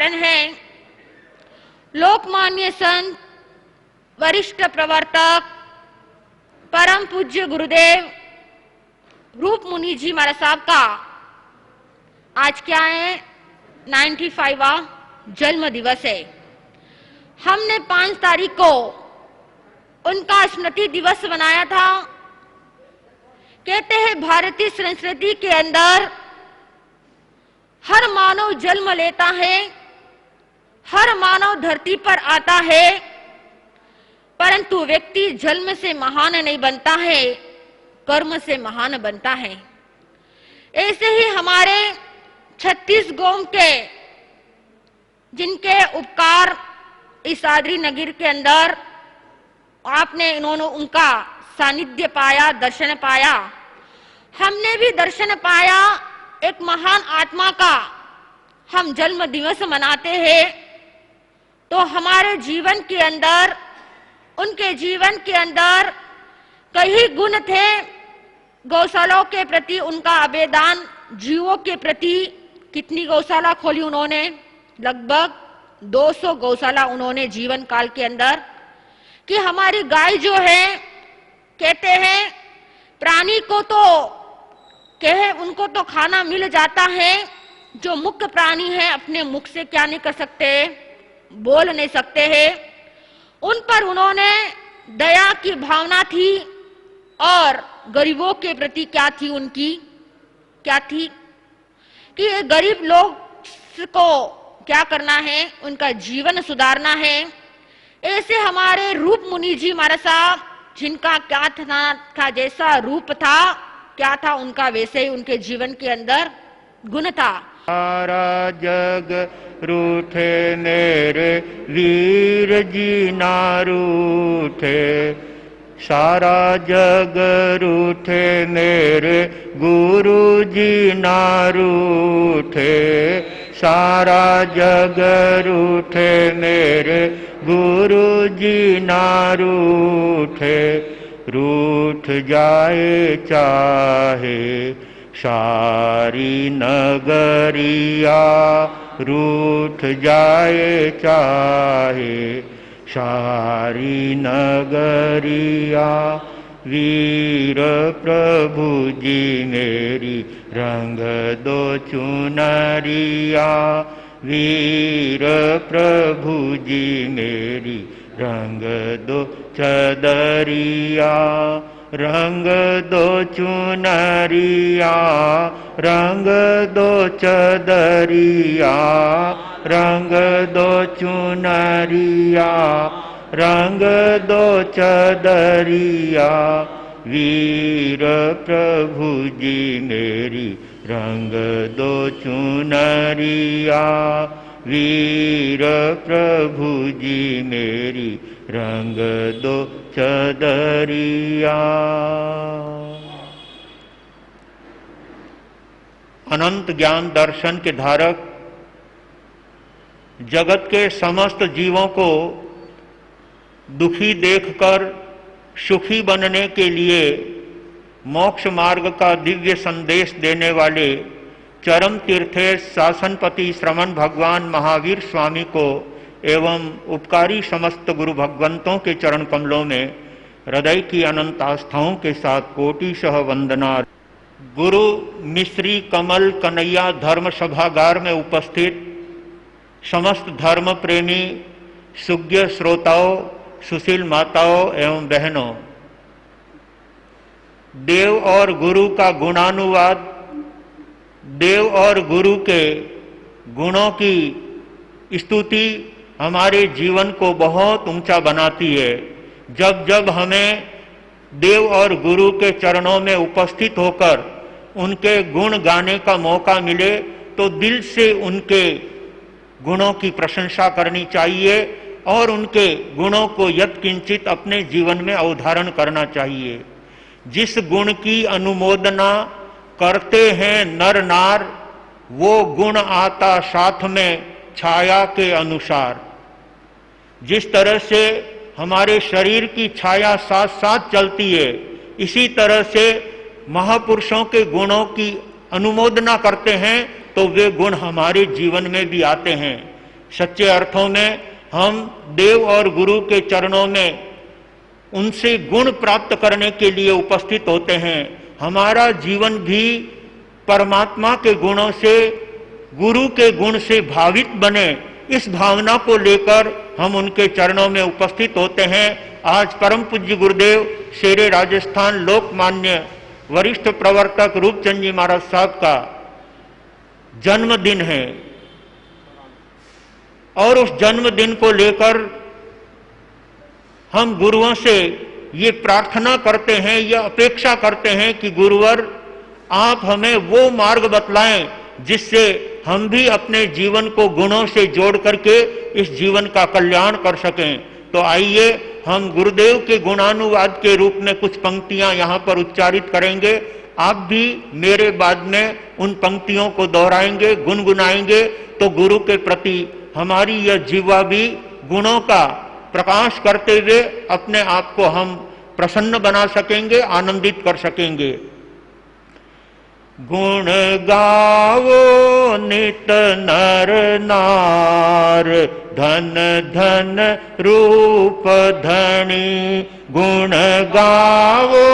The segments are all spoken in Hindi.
कारण है लोकमान्य संत वरिष्ठ प्रवर्तक परम पूज्य गुरुदेव रूप मुनि जी महाराज साहब का आज क्या है 95वां जन्म दिवस है। हमने 5 तारीख को उनका स्मृति दिवस मनाया था। कहते हैं भारतीय संस्कृति के अंदर हर मानव जन्म लेता है, हर मानव धरती पर आता है, परंतु व्यक्ति जन्म से महान नहीं बनता है, कर्म से महान बनता है। ऐसे ही हमारे छत्तीसगढ़ के जिनके उपकार इस आदरी नगर के अंदर आपने इन्होंने उनका सानिध्य पाया, दर्शन पाया, हमने भी दर्शन पाया। एक महान आत्मा का हम जन्म दिवस मनाते हैं, तो हमारे जीवन के अंदर, उनके जीवन के अंदर कई गुण थे। गौशालाओं के प्रति उनका आवेदन, जीवों के प्रति कितनी गौशाला खोली उन्होंने, लगभग 200 गौशाला उन्होंने जीवन काल के अंदर, कि हमारी गाय जो है, कहते हैं प्राणी को तो कहे उनको तो खाना मिल जाता है, जो मुख्य प्राणी है अपने मुख से क्या नहीं कर सकते, बोल नहीं सकते हैं। उन पर उन्होंने दया की भावना थी और गरीबों के प्रति क्या थी, उनकी क्या थी कि गरीब लोग को क्या करना है, उनका जीवन सुधारना है। ऐसे हमारे रूप मुनि जी महाराज साहब, जिनका क्या था, जैसा रूप था, क्या था उनका, वैसे ही उनके जीवन के अंदर गुण था। सारा जग रूठे मेरे वीर जी ना रूठे, सारा जग रूठे मेरे गुरु जी ना रूठे, सारा जग रूठे मेरे गुरु जी ना रूठे, रूठ जाए चाहे सारी नगरिया, रूठ जाए चाहे सारी नगरिया, वीर प्रभु जी मेरी रंग दो चुनरिया, वीर प्रभु जी मेरी रंग दो चदरिया, रंग दो चुनरिया, रंग दो चदरिया, रंग दो चुनरिया, रंग दो चदरिया, वीर प्रभु जी मेरी रंग दो चुनरिया, वीर प्रभु जी मेरी रंग दो चदरिया। अनंत ज्ञान दर्शन के धारक, जगत के समस्त जीवों को दुखी देखकर सुखी बनने के लिए मोक्ष मार्ग का दिव्य संदेश देने वाले चरम तीर्थेश शासनपति श्रमण भगवान महावीर स्वामी को एवं उपकारी समस्त गुरु भगवंतों के चरण कमलों में हृदय की अनंत आस्थाओं के साथ कोटिशः वंदना। गुरु मिश्री कमल कन्हैया धर्म सभागार में उपस्थित समस्त धर्म प्रेमी सुज्ञ श्रोताओं, सुशील माताओं एवं बहनों, देव और गुरु का गुणानुवाद, देव और गुरु के गुणों की स्तुति हमारे जीवन को बहुत ऊंचा बनाती है। जब जब हमें देव और गुरु के चरणों में उपस्थित होकर उनके गुण गाने का मौका मिले तो दिल से उनके गुणों की प्रशंसा करनी चाहिए और उनके गुणों को यत्किंचित अपने जीवन में अवधारण करना चाहिए। जिस गुण की अनुमोदना करते हैं नर नार, वो गुण आता साथ में छाया के अनुसार। जिस तरह से हमारे शरीर की छाया साथ साथ चलती है, इसी तरह से महापुरुषों के गुणों की अनुमोदना करते हैं तो वे गुण हमारे जीवन में भी आते हैं। सच्चे अर्थों में हम देव और गुरु के चरणों में उनसे गुण प्राप्त करने के लिए उपस्थित होते हैं। हमारा जीवन भी परमात्मा के गुणों से, गुरु के गुण से भावित बने, इस भावना को लेकर हम उनके चरणों में उपस्थित होते हैं। आज परम पूज्य गुरुदेव शेरे राजस्थान लोकमान्य वरिष्ठ प्रवर्तक रूपचंद जी महाराज साहब का जन्मदिन है और उस जन्मदिन को लेकर हम गुरुओं से ये प्रार्थना करते हैं, ये अपेक्षा करते हैं कि गुरुवर आप हमें वो मार्ग बतलाएं जिससे हम भी अपने जीवन को गुणों से जोड़ करके इस जीवन का कल्याण कर सकें। तो आइए हम गुरुदेव के गुणानुवाद के रूप में कुछ पंक्तियां यहां पर उच्चारित करेंगे। आप भी मेरे बाद में उन पंक्तियों को दोहराएंगे, गुनगुनाएंगे, तो गुरु के प्रति हमारी यह जीवा भी गुणों का प्रकाश करते हुए अपने आप को हम प्रसन्न बना सकेंगे, आनंदित कर सकेंगे। गुण गावो नित नर नार, धन धन रूप धनी। गुण गावो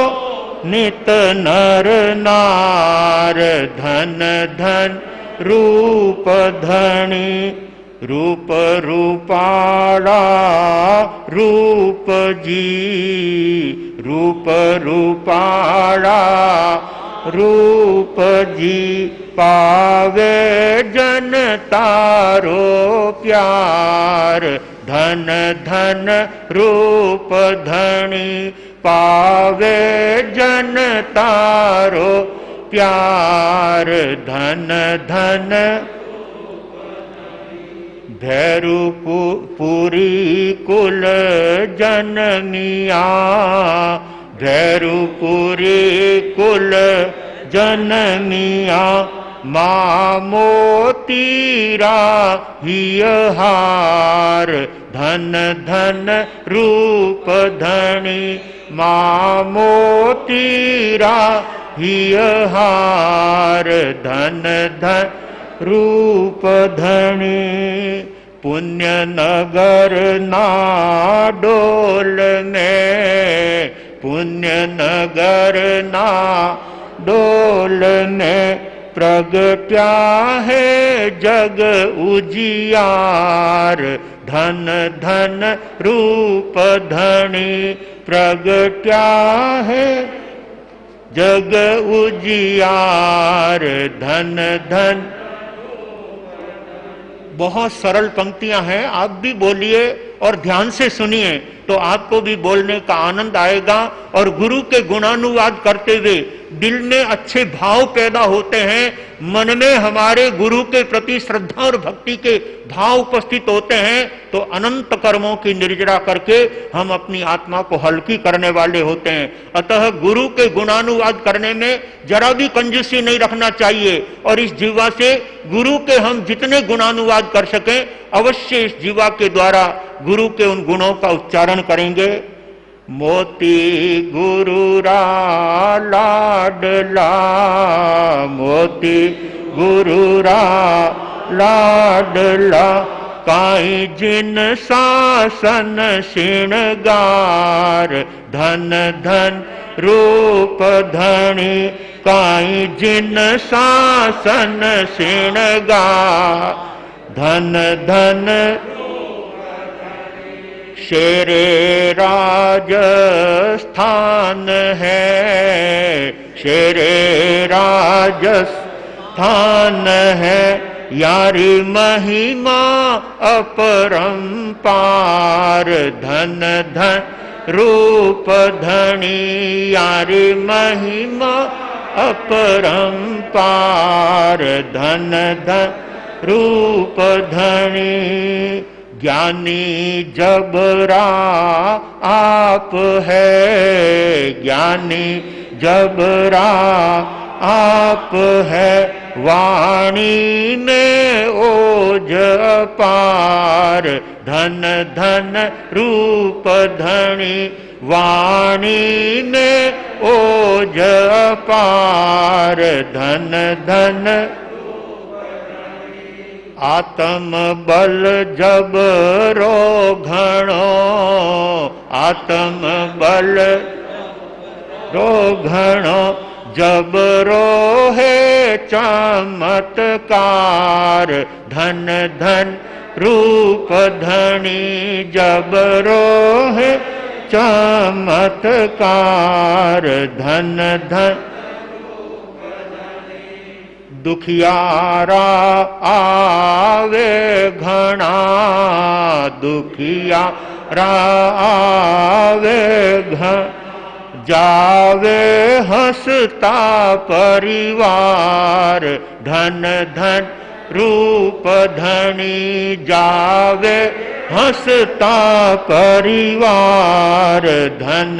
नित नर नार, धन धन रूप धनी। रूप रूपाड़ा रूप जी, रूप रूपाड़ा रूप जी। पावे जन तारो प्यार, धन धन रूप धनी। पावे जन तारो प्यार, धन धन। भैरू पुरी कुल जनमिया, भैरूपुरी कुल जनमिया। माँ मोतीरा हिय हार, धन धन रूप धनी। माँ मोतीरा हिय हार, धन धन रूप धनी। पुण्य नगर नाडोल में, पुण्य नगर नाडोल में। प्रगट्या है जग उजियार, धन धन रूप धनी। प्रगट्या है जग उजियार, धन धन। बहुत सरल पंक्तियां हैं, आप भी बोलिए और ध्यान से सुनिए तो आपको भी बोलने का आनंद आएगा। और गुरु के गुणानुवाद करते हुए दिल में अच्छे भाव पैदा होते हैं, मन में हमारे गुरु के प्रति श्रद्धा और भक्ति के भाव उपस्थित होते हैं, तो अनंत कर्मों की निर्जरा करके हम अपनी आत्मा को हल्की करने वाले होते हैं। अतः गुरु के गुणानुवाद करने में जरा भी कंजूसी नहीं रखना चाहिए और इस जीवा से गुरु के हम जितने गुणानुवाद कर सकें अवश्य इस जीवा के द्वारा गुरु के उन गुणों का उच्चारण करेंगे। मोती गुरु रा लाडला, मोती गुरु रा लाडला। काई जिन सासन श्रृंगार, धन धन रूप धनी। काई जिन सासन श्रृंगार, धन धन। शेरे राजस्थान है, शेरे राजस्थान है। यारी महिमा अपरंपार, धन धन रूप धनी। यारी महिमा अपरंपार, धन धन रूप धनी। ज्ञानी जबरा आप है, ज्ञानी जबरा आप है। वाणी में ओज पार, धन धन रूप धनी। वाणी में ओज पार, धन धन। आत्म बल जब रो घणो, आत्म बल रो घणो, जब रो है चमत्कार, धन धन रूप धनी, जब रो है चमत्कार, धन धन दुखियारा आवे घना, दुखियारा आवे घना, जावे हंसता परिवार, धन धन रूप धनी, जावे हंसता परिवार, धन।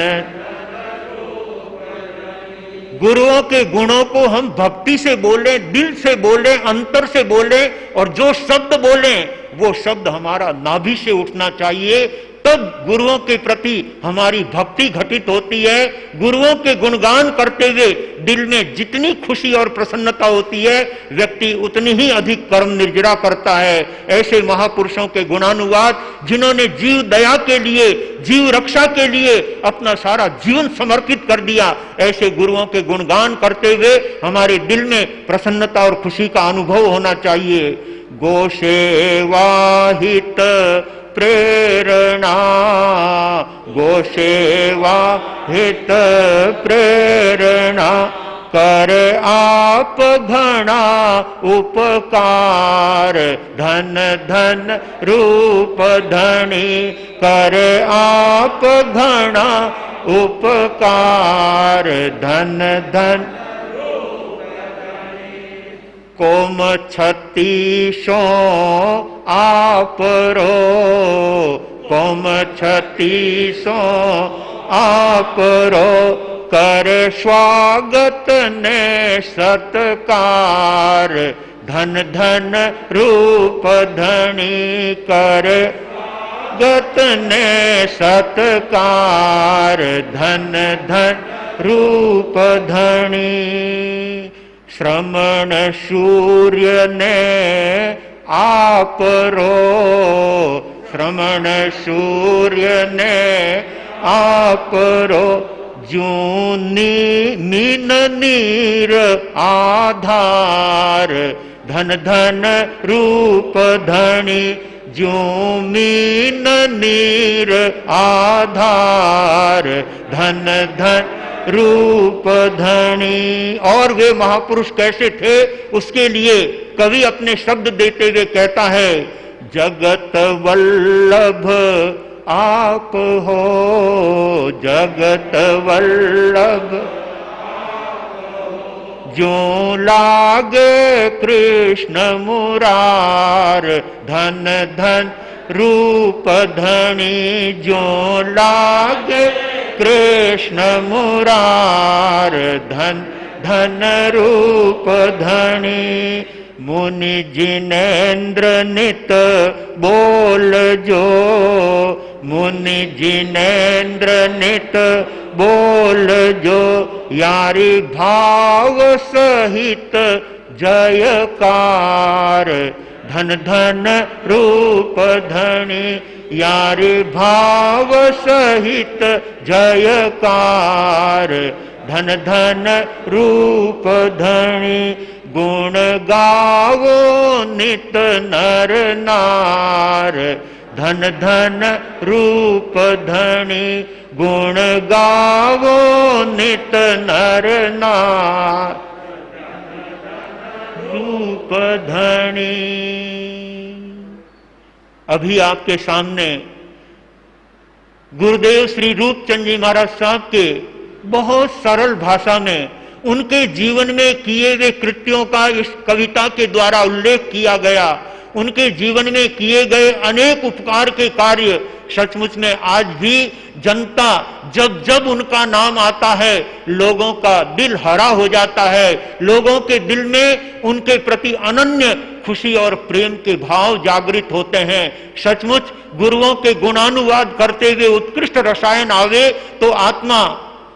गुरुओं के गुणों को हम भक्ति से बोलें, दिल से बोलें, अंतर से बोलें, और जो शब्द बोलें वो शब्द हमारा नाभि से उठना चाहिए, तब गुरुओं के प्रति हमारी भक्ति घटित होती है। गुरुओं के गुणगान करते हुए दिल में जितनी खुशी और प्रसन्नता होती है, व्यक्ति उतनी ही अधिक कर्म निर्जरा करता है। ऐसे महापुरुषों के गुणानुवाद, जिन्होंने जीव दया के लिए, जीव रक्षा के लिए अपना सारा जीवन समर्पित कर दिया, ऐसे गुरुओं के गुणगान करते हुए हमारे दिल में प्रसन्नता और खुशी का अनुभव होना चाहिए। गोसेवा हित प्रेरणा, गोसेवा हित प्रेरणा, कर आप घना उपकार, धन धन रूप धनी, कर आप घना उपकार, धन धन। कोम छत्तीसों आप रो, कोम छत्तीसों आप रो, कर स्वागत ने सत्कार, धन धन रूप धनी, कर स्वागत ने सत्कार, धन धन रूप धनी। श्रमण सूर्य ने आप रो, श्रमण सूर्य ने आप रो, जूनी मीन नीर आधार, धन धन रूप धनी, जू मीन नीर आधार, धन धन रूप धनी। और वे महापुरुष कैसे थे, उसके लिए कवि अपने शब्द देते हुए कहता है, जगत वल्लभ आप हो, जगत वल्लभ जो लागे कृष्ण मुरार, धन धन रूप धनी, जो लागे कृष्ण मुरार, धन धन रूप धनी। मुनि जिनेन्द्र नित बोल जो, मुनि जिनेन्द्र नित बोल जो, यारी भाव सहित जयकार, धन धन रूप धनी, यारी भाव सहित जयकार, धन धन रूप धनी। गुण गावो नित नर नार, धन धन रूप धनी, गुण गावो नित नर नार, रूप धनी। अभी आपके सामने गुरुदेव श्री रूपचंद जी महाराज साहब के बहुत सरल भाषा में उनके जीवन में किए गए कृत्यों का इस कविता के द्वारा उल्लेख किया गया। उनके जीवन में किए गए अनेक उपकार के कार्य सचमुच में आज भी जनता जब जब उनका नाम आता है लोगों का दिल हरा हो जाता है। लोगों के दिल में उनके प्रति अनन्य खुशी और प्रेम के भाव जागृत होते हैं। सचमुच गुरुओं के गुणानुवाद करते हुए उत्कृष्ट रसायन आवे तो आत्मा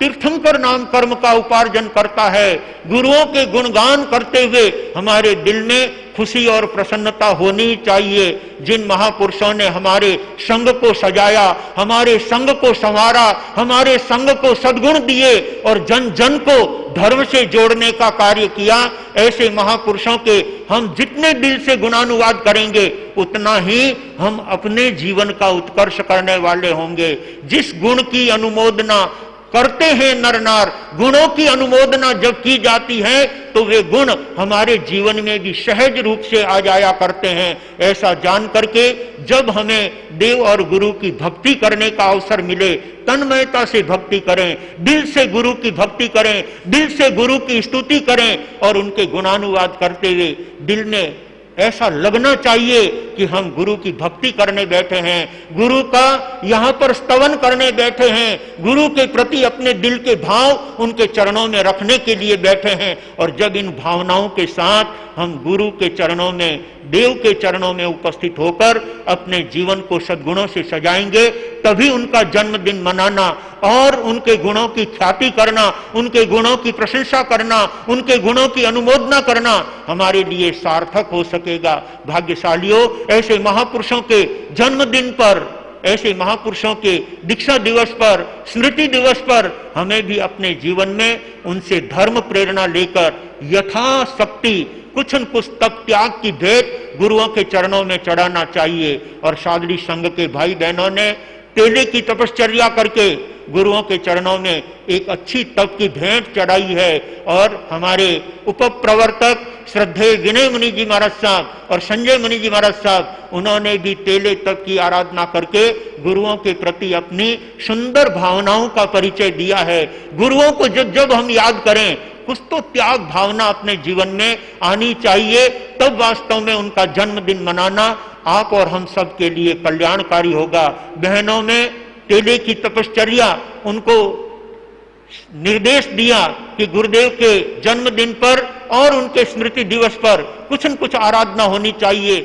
तीर्थंकर नाम कर्म का उपार्जन करता है। गुरुओं के गुणगान करते हुए हमारे दिल में खुशी और प्रसन्नता होनी चाहिए। जिन महापुरुषों ने हमारे संघ को सजाया, हमारे संघ को संवारा, हमारे संघ को सद्गुण दिए और जन जन को धर्म से जोड़ने का कार्य किया, ऐसे महापुरुषों के हम जितने दिल से गुणानुवाद करेंगे उतना ही हम अपने जीवन का उत्कर्ष करने वाले होंगे। जिस गुण की अनुमोदना करते हैं नर नार, गुणों की अनुमोदना जब की जाती है तो वे गुण हमारे जीवन में भी सहज रूप से आ जाया करते हैं। ऐसा जान करके जब हमें देव और गुरु की भक्ति करने का अवसर मिले, तन्मयता से भक्ति करें, दिल से गुरु की भक्ति करें, दिल से गुरु की स्तुति करें और उनके गुणानुवाद करते हुए दिल में ऐसा लगना चाहिए कि हम गुरु की भक्ति करने बैठे हैं, गुरु का यहां पर स्तवन करने बैठे हैं, गुरु के प्रति अपने दिल के भाव उनके चरणों में रखने के लिए बैठे हैं। और जब इन भावनाओं के साथ हम गुरु के चरणों में, देव के चरणों में उपस्थित होकर अपने जीवन को सद्गुणों से सजाएंगे, तभी उनका जन्मदिन मनाना और उनके गुणों की ख्याति करना, उनके गुणों की प्रशंसा करना, उनके गुणों की अनुमोदना करना हमारे लिए सार्थक हो सकेगा। भाग्यशालियों, ऐसे महापुरुषों के जन्मदिन पर, ऐसे महापुरुषों के दीक्षा दिवस पर, स्मृति दिवस पर हमें भी अपने जीवन में उनसे धर्म प्रेरणा लेकर यथाशक्ति कुछ न कुछ तप त्याग की भेंट गुरुओं के चरणों में चढ़ाना चाहिए। और सादरी संघ के भाई बहनों ने तेले की तपश्चर्या करके गुरुओं के चरणों में एक अच्छी तप की भेंट चढ़ाई है। और हमारे उपप्रवर्तक श्रद्धेय विनय मुनि जी महाराज साहब और संजय मुनि जी महाराज साहब, उन्होंने भी तेले तप की आराधना करके गुरुओं के प्रति अपनी सुंदर भावनाओं का परिचय दिया है। गुरुओं को जब जब हम याद करें, कुछ तो त्याग भावना अपने जीवन में आनी चाहिए, तब वास्तव में उनका जन्मदिन मनाना आप और हम सब के लिए कल्याणकारी होगा। बहनों में तेले की तपश्चर्या, उनको निर्देश दिया कि गुरुदेव के जन्मदिन पर और उनके स्मृति दिवस पर कुछ न कुछ आराधना होनी चाहिए।